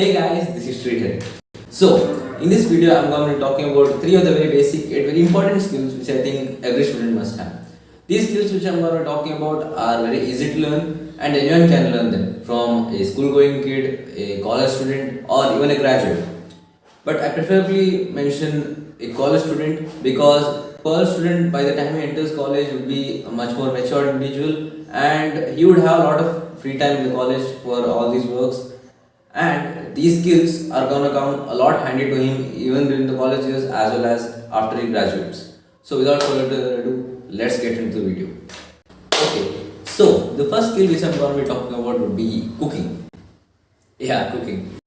Hey guys, this is Shrihari. So, in this video, I'm going to be talking about three of the very basic yet very important skills which I think every student must have. These skills which I'm going to be talking about are very easy to learn and anyone can learn them from a school going kid, a college student, or even a graduate. But I preferably mention a college student because college student by the time he enters college would be a much more matured individual and he would have a lot of free time in the college for all these works, and these skills are gonna come a lot handy to him even during the college years as well as after he graduates. So without further ado, let's get into the video. Okay, so the first skill which I'm gonna be talking about would be cooking. Yeah, cooking.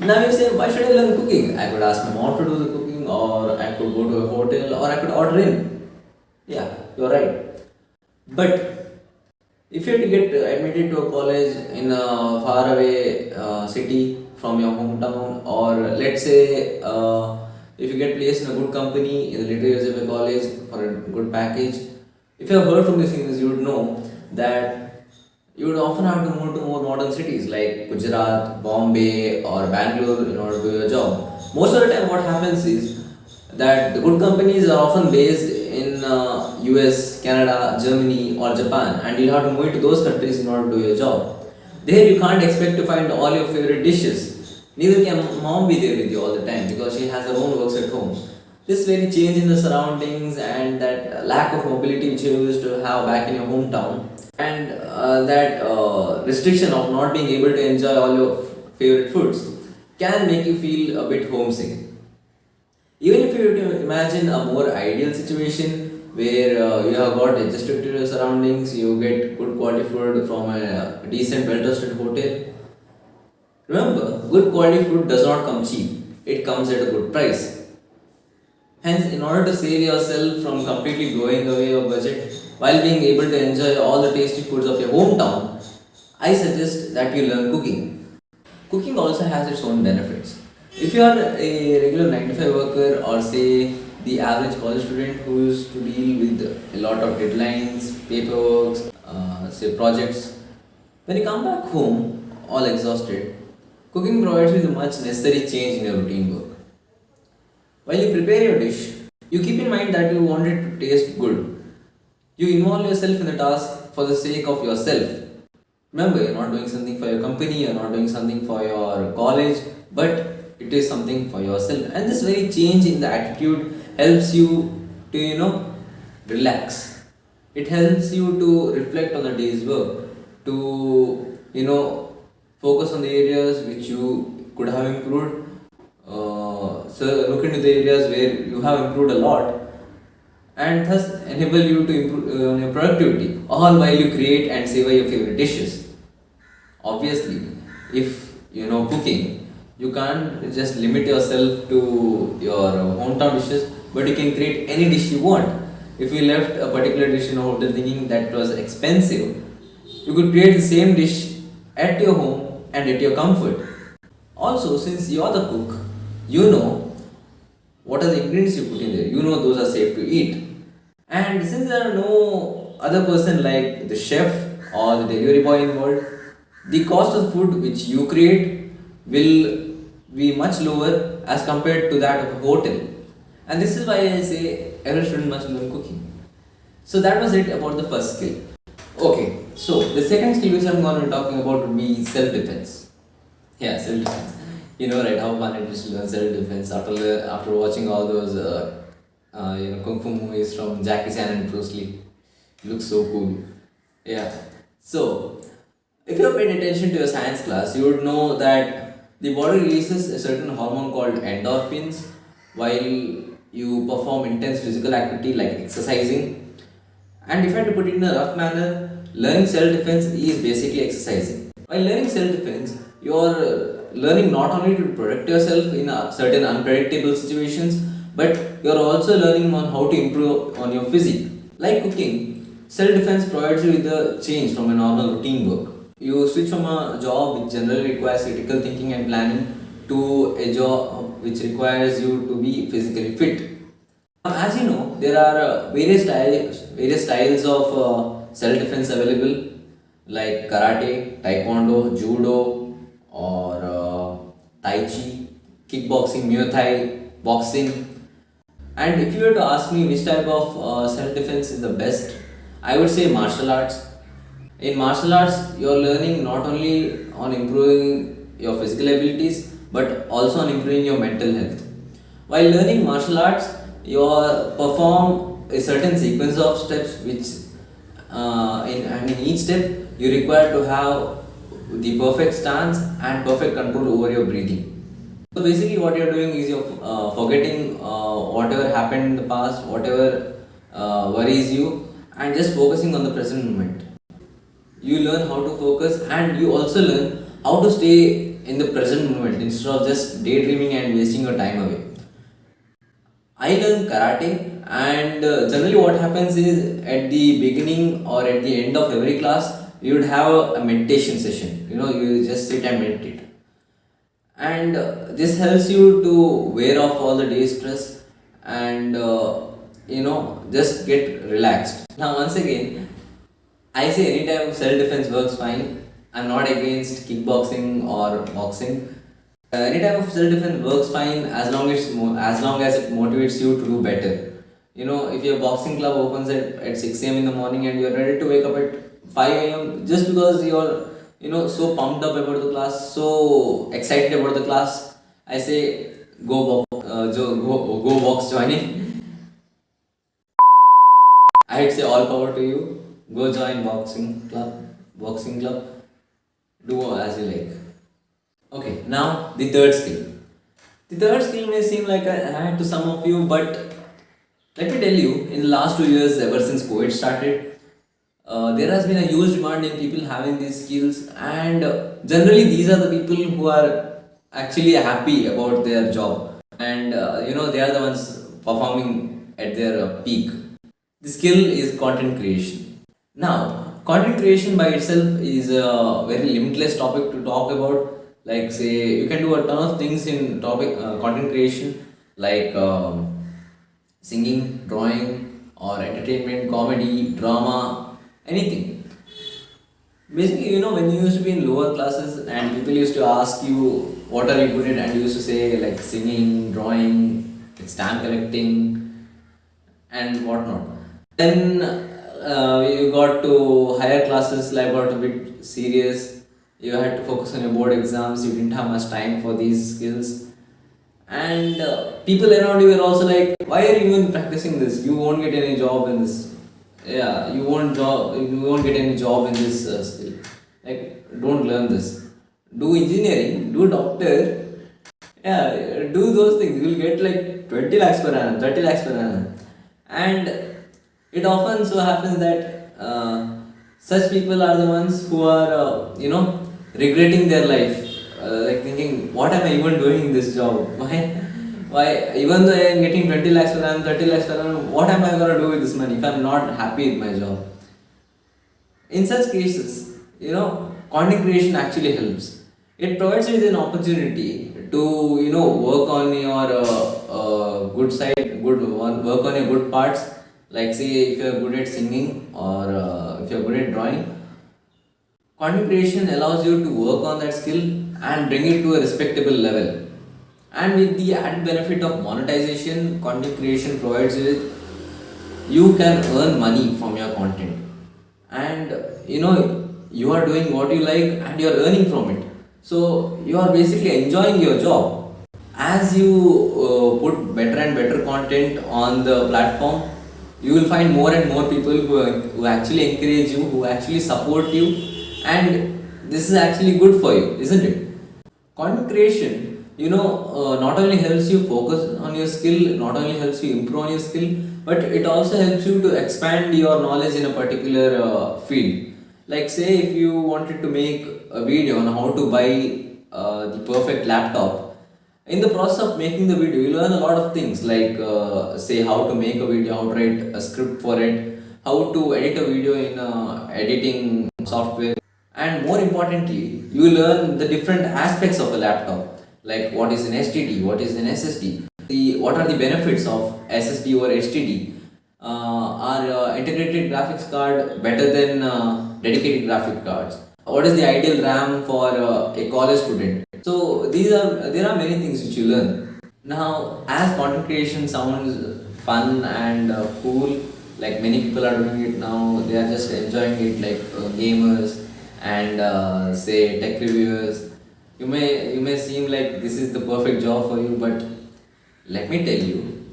Now you say, why should I learn cooking? I could ask my mom to do the cooking, or I could go to a hotel, or I could order in. Yeah, you're right. But if you had to get admitted to a college in a faraway city from your hometown, or let's say if you get placed in a good company in the later years of your college for a good package, if you have heard from these things, you would know that you would often have to move to more modern cities like Gujarat, Bombay, or Bangalore in order to do your job. Most of the time, what happens is that the good companies are often based in US, Canada, Germany, or Japan, and you'll have to move to those countries in order to do your job. There, you can't expect to find all your favorite dishes. Neither can mom be there with you all the time because she has her own works at home. This very change in the surroundings and that lack of mobility which you used to have back in your hometown, and that restriction of not being able to enjoy all your favorite foods can make you feel a bit homesick. Even if you were to imagine a more ideal situation where you have got adjusted to your surroundings, you get good quality food from a decent, well-trusted hotel. Remember, good quality food does not come cheap; it comes at a good price. Hence, in order to save yourself from completely blowing away your budget while being able to enjoy all the tasty foods of your hometown, I suggest that you learn cooking. Cooking also has its own benefits. If you are a regular 9 to 5 worker, or say the average college student who used to deal with a lot of deadlines, paperwork, say projects, when you come back home all exhausted, cooking provides you the much necessary change in your routine work. While you prepare your dish, you keep in mind that you want it to taste good. You involve yourself in the task for the sake of yourself. Remember, you're not doing something for your company, you're not doing something for your college, but it is something for yourself. And this very change in the attitude helps you to, relax. It helps you to reflect on the day's work, to, focus on the areas which you could have improved. So look into the areas where you have improved a lot, and thus enable you to improve on your productivity, all while you create and savor your favorite dishes. Obviously, if you know cooking, you can't just limit yourself to your hometown dishes, but you can create any dish you want. If you left a particular dish in a hotel thinking that was expensive, you could create the same dish at your home and at your comfort. Also, since you are the cook, you know what are the ingredients you put in there. You know those are safe to eat. And since there are no other person like the chef or the delivery boy involved, the cost of food which you create will be much lower as compared to that of a hotel. And this is why I say every student must learn cooking. So that was it about the first skill. Okay, so the second skill which I'm going to be talking about would be self-defense. Yeah, self-defense. You know, right? How fun it is to learn self-defense after watching all those kung fu movies from Jackie Chan and Bruce Lee. Looks so cool. Yeah. So, if you have paid attention to your science class, you would know that the body releases a certain hormone called endorphins while you perform intense physical activity like exercising. And if I had to put it in a rough manner, learning self-defense is basically exercising. While learning self-defense, you are learning not only to protect yourself in certain unpredictable situations, but you are also learning on how to improve on your physique. Like cooking, self-defense provides you with a change from a normal routine work. You switch from a job which generally requires critical thinking and planning to a job which requires you to be physically fit. As you know, there are various styles of self-defense available, like karate, taekwondo, judo, or tai chi, kickboxing, muay thai, boxing. And if you were to ask me which type of self-defense is the best, I would say martial arts. In martial arts, you're learning not only on improving your physical abilities but also on improving your mental health. While learning martial arts, you perform a certain sequence of steps which, and in each step, you require to have the perfect stance and perfect control over your breathing. So basically, what you're doing is you're forgetting whatever happened in the past, whatever worries you, and just focusing on the present moment. You learn how to focus, and you also learn how to stay in the present moment instead of just daydreaming and wasting your time away. I learned karate, and generally, what happens is at the beginning or at the end of every class, you would have a meditation session. You just sit and meditate, and this helps you to wear off all the day stress and just get relaxed. Now, once again, I say anytime self defense works fine. I'm not against kickboxing or boxing. Any type of self defense works fine as long as it motivates you to do better. If your boxing club opens at 6 a.m. in the morning and you're ready to wake up at 5 a.m. just because you're so pumped up about the class, so excited about the class, I say go box joining. I'd say all power to you. Go join boxing club. Do as you like. Okay, now the third skill. The third skill may seem like a hack to some of you, but let me tell you, in the last 2 years, ever since COVID started, there has been a huge demand in people having these skills, and generally, these are the people who are actually happy about their job, and they are the ones performing at their peak. The skill is content creation. Now, content creation by itself is a very limitless topic to talk about. Like, say, you can do a ton of things in topic content creation, like singing, drawing, or entertainment, comedy, drama, anything. Basically, when you used to be in lower classes and people used to ask you what are you good at, and you used to say like singing, drawing, like stamp collecting, and whatnot. Then you got to higher classes, life got a bit serious. You had to focus on your board exams. You didn't have much time for these skills, and people around you were also like, "Why are you even practicing this? You won't get any job in this. Yeah, You won't get any job in this skill. Like, don't learn this. Do engineering. Do doctor. Yeah, do those things. You'll get like 20 lakhs per annum, 30 lakhs per annum." And it often so happens that such people are the ones who are, regretting their life, like thinking, what am I even doing in this job? Why, even though I am getting 20 lakhs per annum, 30 lakhs per annum, what am I going to do with this money if I'm not happy with my job? In such cases, content creation actually helps. It provides you with an opportunity to, work on your good side, work on your good parts. Like, say, if you're good at singing or if you're good at drawing, content creation allows you to work on that skill and bring it to a respectable level. And with the added benefit of monetization, content creation provides you with, you can earn money from your content. And you are doing what you like and you are earning from it. So you are basically enjoying your job. As you put better and better content on the platform, you will find more and more people who actually encourage you, who actually support you, and this is actually good for you, isn't it? Content creation, not only helps you focus on your skill, not only helps you improve on your skill, but it also helps you to expand your knowledge in a particular field. Like, say, if you wanted to make a video on how to buy the perfect laptop, in the process of making the video, you learn a lot of things, like say, how to make a video, how to write a script for it, how to edit a video in editing software, and more importantly, you learn the different aspects of a laptop, like what is an STD, what is an SSD, what are the benefits of SSD or HDD. Are integrated graphics card better than dedicated graphic cards? What is the ideal RAM for a college student? So there are many things which you learn. Now, as content creation sounds fun and cool, like many people are doing it now, they are just enjoying it, like gamers and say tech reviewers. You may seem like this is the perfect job for you, but let me tell you,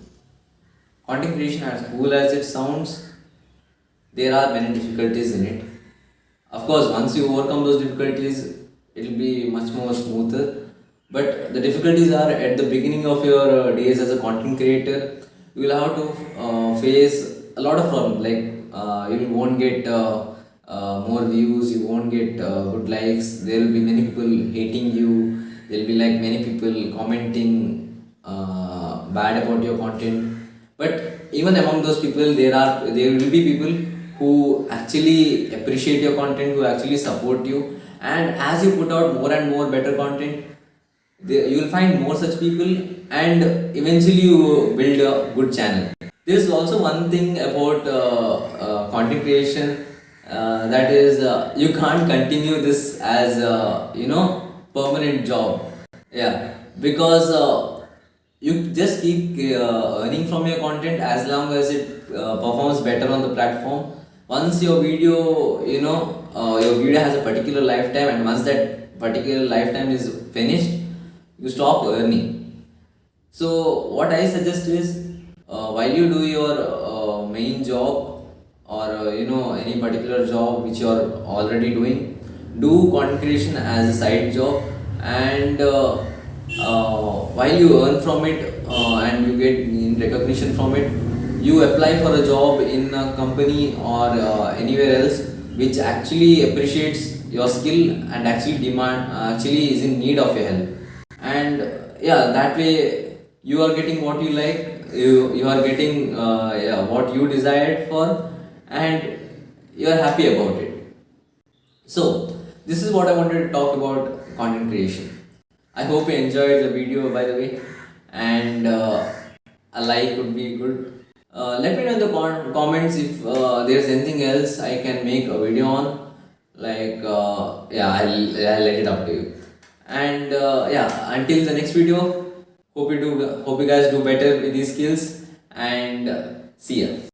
content creation, as cool as it sounds, there are many difficulties in it. Of course, once you overcome those difficulties, it will be much more smoother. But the difficulties are at the beginning of your days as a content creator. You will have to face a lot of problems. Like you won't get more views, you won't get good likes. There will be many people hating you. There will be like many people commenting bad about your content. But even among those people, there will be people who actually appreciate your content, who actually support you, and as you put out more and more better content, you will find more such people, and eventually you build a good channel. There is also one thing about content creation, that is, you can't continue this as a permanent job. Yeah, because you just keep earning from your content as long as it performs better on the platform. Once your video, your video has a particular lifetime, and once that particular lifetime is finished, you stop earning. So what I suggest is, while you do your main job, or any particular job which you are already doing, do content creation as a side job. And while you earn from it, and you get recognition from it, you apply for a job in a company or anywhere else which actually appreciates your skill and actually is in need of your help. And yeah, that way you are getting what you like, you are getting yeah, what you desired for, and you are happy about it. So this is what I wanted to talk about content creation. I hope you enjoyed the video, by the way, and a like would be good. Let me know in the comments if there's anything else I can make a video on. Like yeah, I'll let it up to you. And yeah, until the next video, hope you guys do better with these skills, and see ya.